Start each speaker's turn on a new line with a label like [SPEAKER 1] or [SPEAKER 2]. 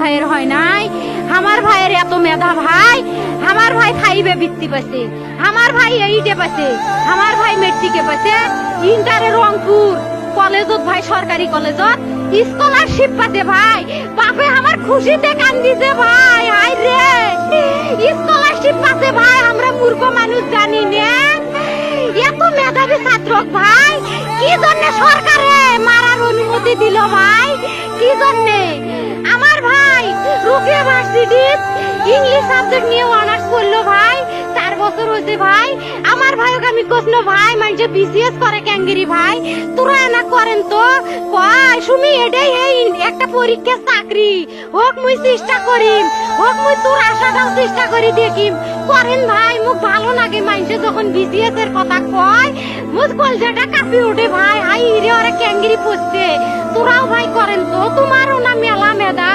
[SPEAKER 1] ভাইয়ের হয় নাই। আমার ভাইয়ের এত মেধা ভাই, আমার ভাই 5-এ বৃত্তি পাইছে, আমার ভাই 8-এ পাইছে, আমার ভাই মেট্রিকে পাইছে, ইন্টারে রংপুর কলেজত ভাই, সরকারি কলেজত স্কলারশিপ পাতে ভাই। বাপে আমার খুশিতে কান্দিছে ভাই, হাই রে স্কলারশিপ পাতে ভাই। আমরা মূর্খ মানুষ জানি না এত মেধাবী ছাত্র ভাই কি জন্য সরকারে মারার অনুমতি দিল ভাই, কি জন্য? আমার ভাই রুকিয়া ভার্সিটি ইংলিশ সাবজেক্ট নিয়ে অনার্স করলো ভাই, 4 বছর হয়েছে ভাই। আমার ভাইকে আমি কইলো ভাই মানে বিসিএস করে ক্যাঙ্গেরি ভাই, তোরা না করেন তো কয় সুমি এটাই এই একটা পরীক্ষা চাকরি হোক, মুই চেষ্টা করিম, হোক মুই তোর আশাটাও চেষ্টা করি দেখিম। করেন ভাই, মুখ ভালো লাগে মানুষে যখন বিসিএস এর কথা কয়, মুখ কলজাটা কাঁপি ওঠে ভাই। হাই রে ওরা ক্যাঙ্গেরি পড়ছে, তোরাও ভাই করেন তো, তোমারও না মেলা মেধা।